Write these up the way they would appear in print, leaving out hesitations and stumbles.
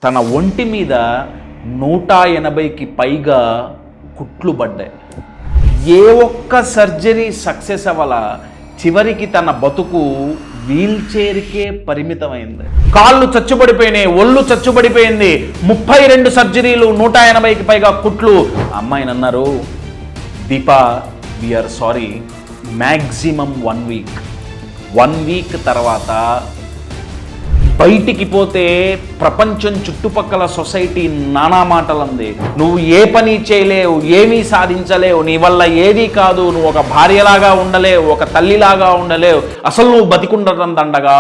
తన ఒంటి మీద 180కి పైగా కుట్లు పడ్డాయి. ఏ ఒక్క సర్జరీ సక్సెస్ అవ్వాల, చివరికి తన బతుకు వీల్ చైర్కే పరిమితమైంది. కాళ్ళు చచ్చుబడిపోయినాయి, ఒళ్ళు చచ్చుబడిపోయింది, 32 సర్జరీలు, 180కి పైగా కుట్లు. అమ్మాయిని అన్నారు, Deepa very sorry, maximum 1 week తర్వాత బయటికి పోతే ప్రపంచం చుట్టుపక్కల సొసైటీ నానా మాటలంది. నువ్వు ఏ పని చేయలేవు, ఏమీ సాధించలేవు, నీ వల్ల ఏదీ కాదు, నువ్వు ఒక భార్యలాగా ఉండలేవు, ఒక తల్లిలాగా ఉండలేవు, అసలు నువ్వు బతికుండటం దండగా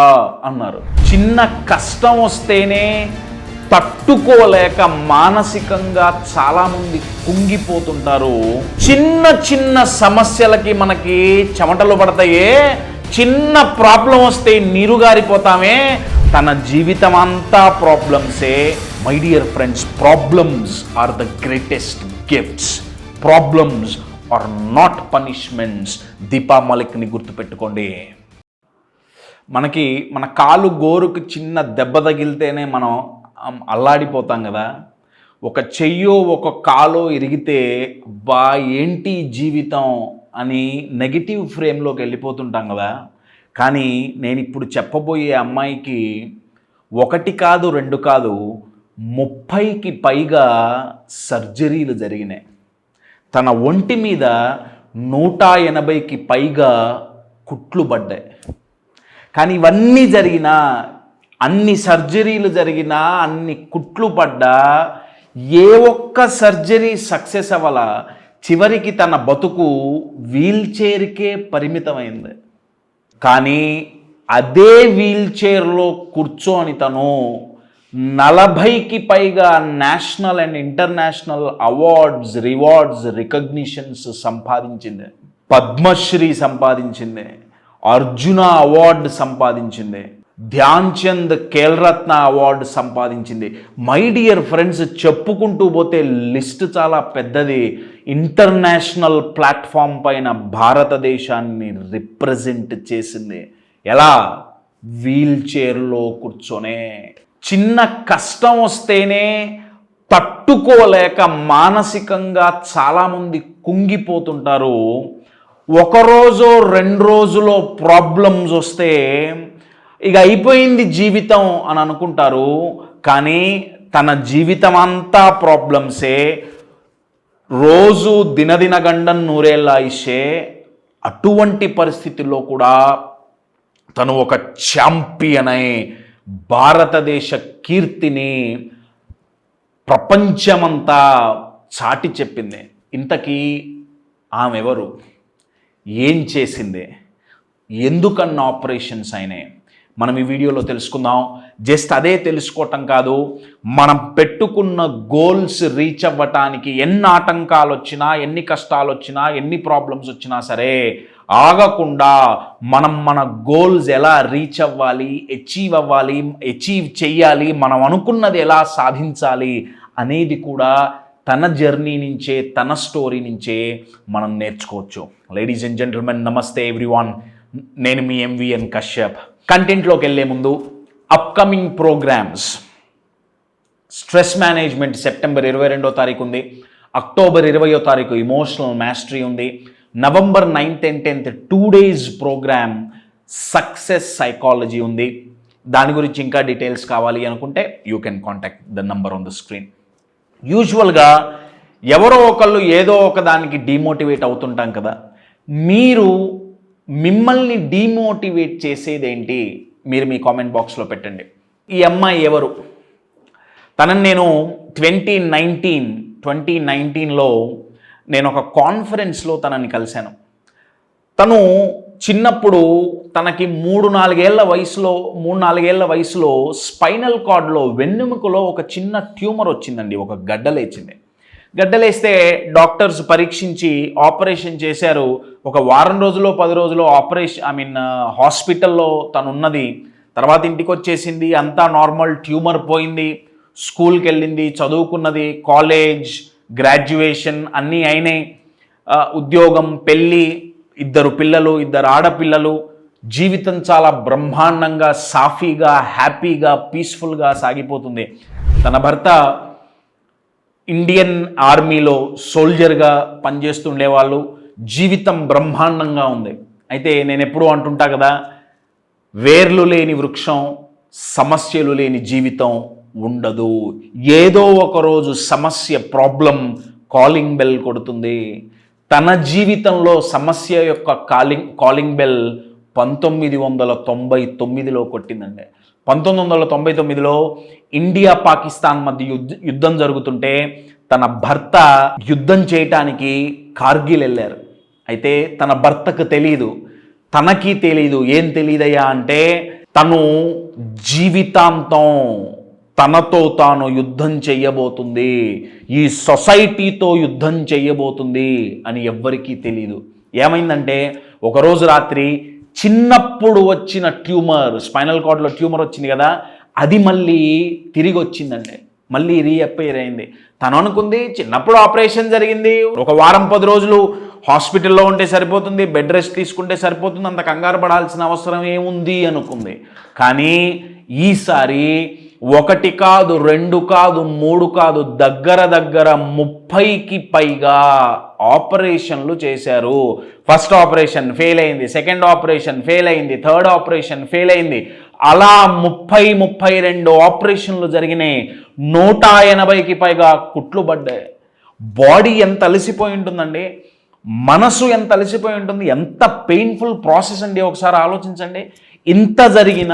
అన్నారు. చిన్న కష్టం వస్తేనే తట్టుకోలేక మానసికంగా చాలామంది కుంగిపోతుంటారు. చిన్న చిన్న సమస్యలకి మనకి చెమటలు పడతాయే, చిన్న ప్రాబ్లం వస్తే నీరుగారిపోతామే, తన జీవితం అంతా ప్రాబ్లమ్సే. My dear friends, problems are the greatest gifts. Problems are not punishments. Deepa మలిక్ని గుర్తుపెట్టుకోండి. మన కాలు గోరుకు చిన్న దెబ్బ తగిలితేనే మనం అల్లాడిపోతాం కదా. ఒక చెయ్యో ఒక కాలో ఇరిగితే బా ఏంటి జీవితం అని నెగిటివ్ ఫ్రేమ్లోకి వెళ్ళిపోతుంటాం కదా. కానీ నేను ఇప్పుడు చెప్పబోయే అమ్మాయికి 1 కాదు 2 కాదు 30కి పైగా సర్జరీలు జరిగినాయి. తన ఒంటి మీద 180కి పైగా కుట్లు పడ్డాయి. కానీ ఇవన్నీ జరిగినా, అన్ని సర్జరీలు జరిగినా, అన్ని కుట్లు పడ్డా, ఏ ఒక్క సర్జరీ సక్సెస్ అవ్వాల, చివరికి తన బతుకు వీల్ చైర్కే పరిమితమైంది. కానీ అదే వీల్ చైర్లో కూర్చొని తను 40కి పైగా national and international awards, rewards, recognitions సంపాదించింది. పద్మశ్రీ సంపాదించింది, అర్జున అవార్డు సంపాదించింది, ధ్యాన్ చంద్ ఖేల్రత్న అవార్డు సంపాదించింది. మై డియర్ ఫ్రెండ్స్, చెప్పుకుంటూ పోతే లిస్ట్ చాలా పెద్దది. ఇంటర్నేషనల్ ప్లాట్ఫామ్ పైన భారతదేశాన్ని రిప్రజెంట్ చేసింది. ఎలా? వీల్ చైర్లో కూర్చొనే. చిన్న కష్టం వస్తేనే తట్టుకోలేక మానసికంగా చాలామంది కుంగిపోతుంటారు. 1 రోజు 2 రోజులో ప్రాబ్లమ్స్ వస్తే ఇక అయిపోయింది జీవితం అని అనుకుంటారు. కానీ తన జీవితం అంతా ప్రాబ్లమ్సే. రోజు దినదిన గండం నూరేళ్ళ ఆయుషే. అటువంటి పరిస్థితుల్లో కూడా తను ఒక ఛాంపియన్ అయి భారతదేశ కీర్తిని ప్రపంచమంతా చాటి చెప్పింది. ఇంతకీ ఆమె ఎవరు? ఏం చేసింది? ఎందుకన్న ఆపరేషన్స్ అయినాయి? మనం ఈ వీడియోలో తెలుసుకుందాం. జస్ట్ అదే తెలుసుకోవటం కాదు, మనం పెట్టుకున్న గోల్స్ రీచ్ అవ్వటానికి ఎన్ని ఆటంకాలు వచ్చినా, ఎన్ని కష్టాలు వచ్చినా, ఎన్ని ప్రాబ్లమ్స్ వచ్చినా సరే ఆగకుండా మన గోల్స్ ఎలా రీచ్ అవ్వాలి, అచీవ్ చెయ్యాలి, మనం అనుకున్నది ఎలా సాధించాలి అనేది కూడా తన జర్నీ నుంచే, తన స్టోరీ నుంచే మనం నేర్చుకోవచ్చు. Ladies and gentlemen, namaste everyone. నేను మీ MVN కశ్యప్. కంటెంట్లోకి వెళ్ళే ముందు upcoming programs. Stress management September 22వ తారీఖు ఉంది. అక్టోబర్ 20వ తారీఖు ఇమోషనల్ మాస్టరీ ఉంది. November 9th and 10th 2 days program success psychology ఉంది. దాని గురించి ఇంకా డీటెయిల్స్ కావాలి అనుకుంటే you can contact the number on the screen. యూజువల్గా ఎవరో ఒకళ్ళు ఏదో ఒక దానికి డీమోటివేట్ అవుతుంటాం కదా. మిమ్మల్ని డీమోటివేట్ చేసేదేంటి? మీరు మీ కామెంట్ బాక్స్లో పెట్టండి. ఈ అమ్మాయి ఎవరు? తనని నేను 2019లో నేను ఒక కాన్ఫరెన్స్లో తనని కలిశాను. తను చిన్నప్పుడు తనకి 3-4 ఏళ్ల వయసులో స్పైనల్ కార్డ్లో, వెన్నెముకలో ఒక చిన్న ట్యూమర్ వచ్చిందండి. ఒక గడ్డలేస్తే డాక్టర్స్ పరీక్షించి ఆపరేషన్ చేశారు. ఒక వారం రోజులో 10 రోజులో హాస్పిటల్లో తను ఉన్నది. తర్వాత ఇంటికి వచ్చేసింది, అంతా నార్మల్, ట్యూమర్ పోయింది, స్కూల్కి వెళ్ళింది, చదువుకున్నది, కాలేజ్, గ్రాడ్యుయేషన్ అన్నీ అయినాయి, ఉద్యోగం, పెళ్ళి, 2 పిల్లలు, 2 ఆడపిల్లలు, జీవితం చాలా బ్రహ్మాండంగా, సాఫీగా, హ్యాపీగా, పీస్ఫుల్గా సాగిపోతుంది. తన భర్త ఇండియన్ ఆర్మీలో సోల్జర్గా పనిచేస్తుండేవాళ్ళు. జీవితం బ్రహ్మాండంగా ఉంది. అయితే నేను ఎప్పుడూ అంటుంటా కదా, వేర్లు లేని వృక్షం, సమస్యలు లేని జీవితం ఉండదు. ఏదో ఒకరోజు సమస్య, ప్రాబ్లం కాలింగ్ బెల్ కొడుతుంది. తన జీవితంలో సమస్య యొక్క కాలింగ్ బెల్ 1999లో కొట్టిందండి. 1999లో ఇండియా పాకిస్తాన్ మధ్య యుద్ధం జరుగుతుంటే తన భర్త యుద్ధం చేయటానికి కార్గిల్ వెళ్ళారు. అయితే తన భర్తకు తెలీదు, తనకి తెలీదు. ఏం తెలీదయ్యా అంటే, తను జీవితాంతం తనతో తాను యుద్ధం చెయ్యబోతుంది, ఈ సొసైటీతో యుద్ధం చెయ్యబోతుంది అని ఎవ్వరికీ తెలీదు. ఏమైందంటే, ఒకరోజు రాత్రి చిన్నప్పుడు వచ్చిన ట్యూమర్, స్పైనల్ కార్డ్లో ట్యూమర్ వచ్చింది కదా, అది మళ్ళీ తిరిగి వచ్చిందండి. మళ్ళీ రీఅపైర్ అయింది. తను అనుకుంది చిన్నప్పుడు ఆపరేషన్ జరిగింది, ఒక వారం 10 రోజులు హాస్పిటల్లో ఉంటే సరిపోతుంది, బెడ్ రెస్ట్ తీసుకుంటే సరిపోతుంది, అంత కంగారు పడాల్సిన అవసరం ఏముంది అనుకుంది. కానీ ఈసారి 1 కాదు, 2 కాదు, 3 కాదు, దగ్గర 30కి పైగా ఆపరేషన్లు చేశారు. ఫస్ట్ ఆపరేషన్ ఫెయిల్ అయింది, సెకండ్ ఆపరేషన్ ఫెయిల్ అయింది, థర్డ్ ఆపరేషన్ ఫెయిల్ అయింది. అలా 32 ఆపరేషన్లు జరిగినాయి. 180కి పైగా కుట్లు పడ్డాయి. బాడీ ఎంత అలసిపోయి ఉంటుందండి, మనసు ఎంత అలసిపోయి ఉంటుంది, ఎంత పెయిన్ఫుల్ ప్రాసెస్ అండి. ఒకసారి ఆలోచించండి. ఇంత జరిగిన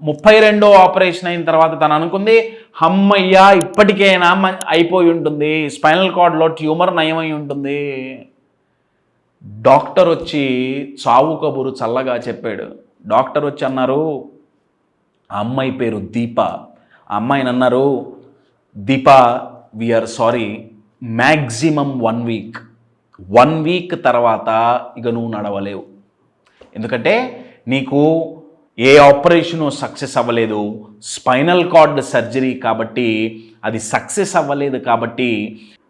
32వ ఆపరేషన్ అయిన తర్వాత తను అనుకుంది, అమ్మయ్యా ఇప్పటికైనా అయిపోయి ఉంటుంది, స్పైనల్ కార్డ్లో ట్యూమర్ నయమై ఉంటుంది. డాక్టర్ వచ్చి చావు కబురు చల్లగా చెప్పాడు. డాక్టర్ వచ్చి అన్నారు, ఆ అమ్మాయి పేరు దీప. ఆ అమ్మాయిని అన్నారు, దీప వీఆర్ సారీ, మ్యాక్సిమం 1 వీక్ తర్వాత ఇక నువ్వు నడవలేవు. ఎందుకంటే నీకు ఏ ఆపరేషను సక్సెస్ అవ్వలేదు, స్పైనల్ కార్డ్ సర్జరీ కాబట్టి అది సక్సెస్ అవ్వలేదు, కాబట్టి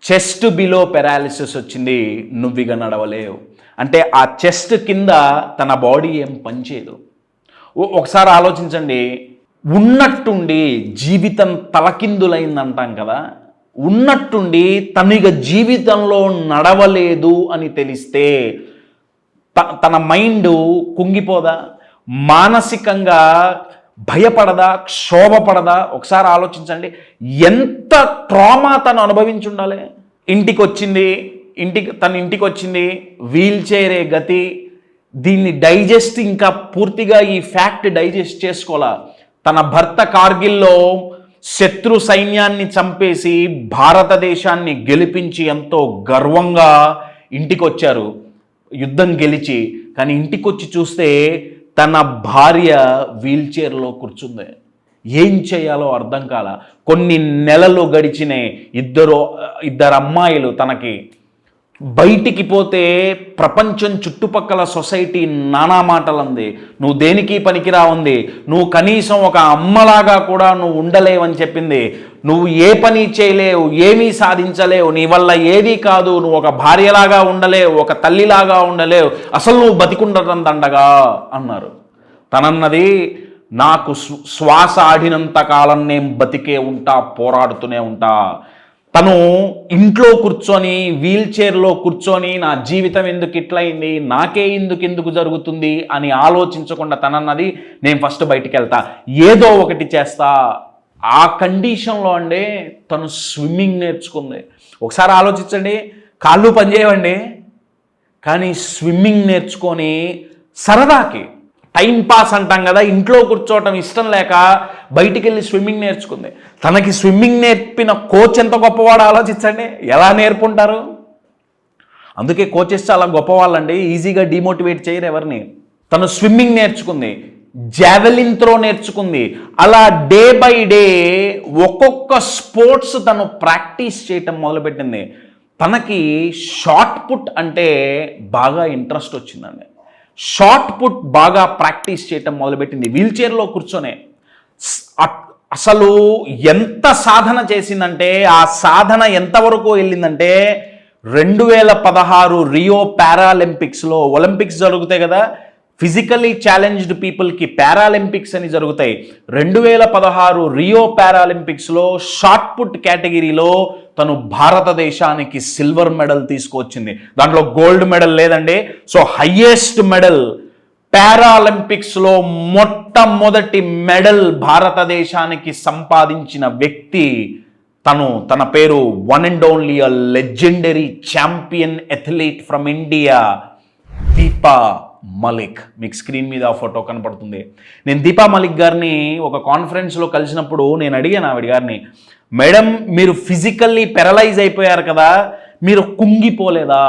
చెస్ట్ బిలో పెరాలిసిస్ వచ్చింది, నువ్వు ఇక నడవలేవు. అంటే ఆ చెస్ట్ కింద తన బాడీ ఏం పనిచేయదు. ఒకసారి ఆలోచించండి, ఉన్నట్టుండి జీవితం తలకిందులైందంటాం కదా, ఉన్నట్టుండి తనిగ జీవితంలో నడవలేదు అని తెలిస్తే తన మైండ్ కుంగిపోదా, మానసికంగా భయపడదా, క్షోభపడదా? ఒకసారి ఆలోచించండి. ఎంత ట్రామా తను అనుభవించి ఉండాలి. తన ఇంటికి వచ్చింది, వీల్ చైరే గతి. దీన్ని డైజెస్ట్, ఇంకా పూర్తిగా ఈ ఫ్యాక్ట్ డైజెస్ట్ చేసుకోవాలా. తన భర్త కార్గిల్లో శత్రు సైన్యాన్ని చంపేసి భారతదేశాన్ని గెలిపించి ఎంతో గర్వంగా ఇంటికి వచ్చారు, యుద్ధం గెలిచి. కానీ ఇంటికి వచ్చి చూస్తే తన భార్య వీల్ చైర్లో కూర్చుంది. ఏం చేయాలో అర్థం కాల. కొన్ని నెలలు గడిచినాయి. ఇద్దరు అమ్మాయిలు తనకి. బయటికి పోతే ప్రపంచం, చుట్టుపక్కల సొసైటీ నానా మాటలంది, నువ్వు దేనికి పనికిరావుంది, నువ్వు కనీసం ఒక అమ్మలాగా కూడా నువ్వు ఉండలేవని చెప్పింది, నువ్వు ఏ పని చేయలేవు, ఏమీ సాధించలేవు, నీ వల్ల ఏదీ కాదు, నువ్వు ఒక భార్యలాగా ఉండలేవు, ఒక తల్లిలాగా ఉండలేవు, అసలు నువ్వు బతికుండటం దండగా అన్నారు. తనన్నది, నాకు శ్వాస ఆడినంత కాలం నేను బతికే ఉంటా, పోరాడుతూనే ఉంటా. తను ఇంట్లో కూర్చొని, వీల్ చైర్లో కూర్చొని, నా జీవితం ఎందుకు ఇట్లయింది, నాకే ఎందుకు జరుగుతుంది అని ఆలోచించకుండా తనన్నది, నేను ఫస్ట్ బయటికి వెళ్తా, ఏదో ఒకటి చేస్తా. ఆ కండిషన్లో అండి తను స్విమ్మింగ్ నేర్చుకుంది. ఒకసారి ఆలోచించండి, కాళ్ళు పనిచేయవండి, కానీ స్విమ్మింగ్ నేర్చుకొని సరదాకి, టైం పాస్ అంటాం కదా, ఇంట్లో కూర్చోవటం ఇష్టం లేక బయటికి వెళ్ళి స్విమ్మింగ్ నేర్చుకుంది. తనకి స్విమ్మింగ్ నేర్పిన కోచ్ ఎంత గొప్పవాడు ఆలోచించండి. ఎలా నేర్పుంటారు? అందుకే కోచెస్ చాలా గొప్పవాళ్ళండి, ఈజీగా డిమోటివేట్ చేయరు ఎవరిని. తను స్విమ్మింగ్ నేర్చుకుంది, జావెలిన్ త్రో నేర్చుకుంది. అలా డే బై డే ఒక్కొక్క స్పోర్ట్స్ తను ప్రాక్టీస్ చేయటం మొదలుపెట్టింది. తనకి షార్ట్ పుట్ అంటే బాగా ఇంట్రెస్ట్ వచ్చిందండి. షార్ట్ పుట్ బాగా ప్రాక్టీస్ చేయటం మొదలుపెట్టింది వీల్ చైర్లో కూర్చొనే. అసలు ఎంత సాధన చేసిందంటే, ఆ సాధన ఎంతవరకు వెళ్ళిందంటే, 2016 రియో పారాలింపిక్స్లో, ఒలింపిక్స్ జరుగుతాయి కదా, ఫిజికల్లీ ఛాలెంజ్డ్ పీపుల్కి పారాలింపిక్స్ అని జరుగుతాయి. 2016 రియో పారాలింపిక్స్లో షార్ట్ పుట్ కేటగిరీలో తను భారతదేశానికి సిల్వర్ మెడల్ తీసుకొచ్చింది. దాంట్లో గోల్డ్ మెడల్ లేదండి. సో హయ్యెస్ట్ మెడల్ పారాలింపిక్స్లో మొట్టమొదటి మెడల్ భారతదేశానికి సంపాదించిన వ్యక్తి తన పేరు one and only a legendary champion athlete from India, Deepa Malik. మీకు స్క్రీన్ మీద ఆ ఫోటో కనపడుతుంది. నేను దీపా మలిక్ గారిని ఒక కాన్ఫరెన్స్లో కలిసినప్పుడు నేను అడిగాను ఆవిడ గారిని, మేడం మీరు ఫిజికల్లీ పెరలైజ్ అయిపోయారు కదా, మీరు కుంగిపోలేదా?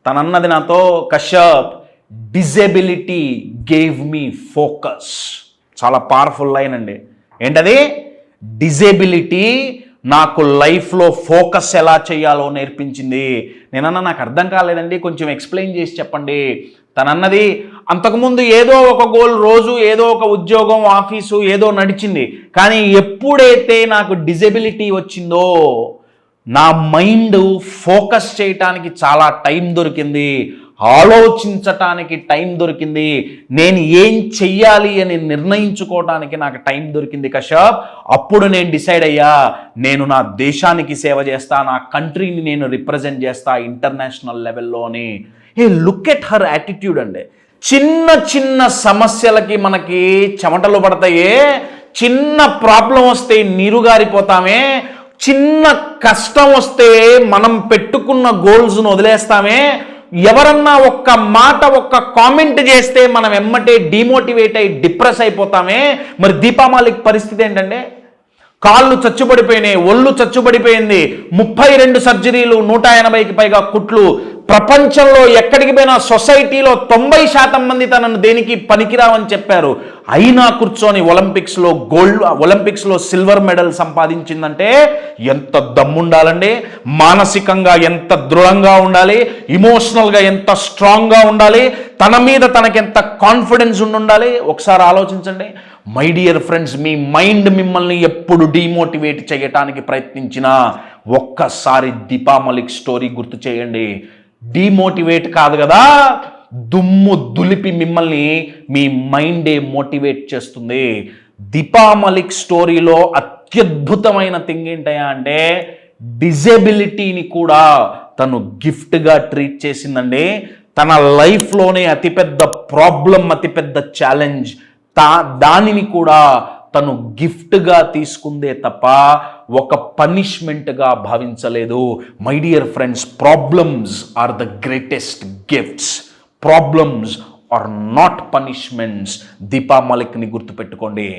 తనన్నది నాతో, Kashyap, disability gave me focus. చాలా పవర్ఫుల్ లైన్ అండి. ఏంటది? డిజేబిలిటీ నాకు లైఫ్లో ఫోకస్ ఎలా చేయాలో నేర్పించింది. నేనన్నా నాకు అర్థం కాలేదండి, కొంచెం ఎక్స్ప్లెయిన్ చేసి చెప్పండి. తనన్నది, అంతకుముందు ఏదో ఒక గోల్, రోజు ఏదో ఒక ఉద్యోగం, ఆఫీసు ఏదో నడిచింది. కానీ ఎప్పుడైతే నాకు డిజేబిలిటీ వచ్చిందో నా మైండ్ ఫోకస్ చేయటానికి చాలా టైం దొరికింది, ఆలోచించటానికి టైం దొరికింది, నేను ఏం చెయ్యాలి అని నిర్ణయించుకోవడానికి నాకు టైం దొరికింది కశ్యప్. అప్పుడు నేను డిసైడ్ అయ్యా, నేను నా దేశానికి సేవ చేస్తా, నా కంట్రీని నేను రిప్రజెంట్ చేస్తా ఇంటర్నేషనల్ లెవెల్లో అని. ఏ లుక్ ఎట్ హర్ యాటిట్యూడ్ అండి. చిన్న చిన్న సమస్యలకి మనకి చెమటలు పడతాయే, చిన్న ప్రాబ్లం వస్తే నీరుగారిపోతామే, చిన్న కష్టం వస్తే మనం పెట్టుకున్న గోల్స్ను వదిలేస్తామే, ఎవరన్నా ఒక్క మాట, ఒక్క కామెంట్ చేస్తే మనం ఎమ్మటే డిమోటివేట్ అయ్యి డిప్రెస్ అయిపోతామే. మరి దీపా మాలిక్ పరిస్థితి ఏంటంటే, కాళ్ళు చచ్చుబడిపోయినాయి, ఒళ్ళు చచ్చుబడిపోయింది, 32 సర్జరీలు, 180కి పైగా కుట్లు. ప్రపంచంలో ఎక్కడికి పోయినా సొసైటీలో 90% మంది తనను దేనికి పనికిరావని చెప్పారు. అయినా కూర్చొని ఒలింపిక్స్లో సిల్వర్ మెడల్ సంపాదించిందంటే ఎంత దమ్ముండాలండి, మానసికంగా ఎంత దృఢంగా ఉండాలి, ఇమోషనల్గా ఎంత స్ట్రాంగ్గా ఉండాలి, తన మీద తనకెంత కాన్ఫిడెన్స్ ఉండాలి. ఒకసారి ఆలోచించండి. My dear friends, me mind మిమ్మల్ని ఎప్పుడు డిమోటివేట్ చేయటానికి ప్రయత్నించినా ఒక్కసారి దీపా మలిక్ స్టోరీ గుర్తు చేయండి. డిమోటివేట్ కాదు కదా, దుమ్ము దులిపి మిమ్మల్ని మీ మైండే మోటివేట్ చేస్తుంది. దీపా మలిక్ స్టోరీలో అత్యద్భుతమైన థింగ్ ఏంటయ్యా అంటే, డిజేబిలిటీని కూడా తను గిఫ్ట్గా ట్రీట్ చేసిందండి. తన లైఫ్లోనే అతిపెద్ద ప్రాబ్లం, అతిపెద్ద ఛాలెంజ్, దానిని కూడా తను గిఫ్ట్గా తీసుకుందే తప్ప ఒక పనిష్మెంట్గా భావించలేదు. My dear friends, problems are the greatest gifts, problems are not punishments. Deepa మలిక్ని గుర్తుపెట్టుకోండి.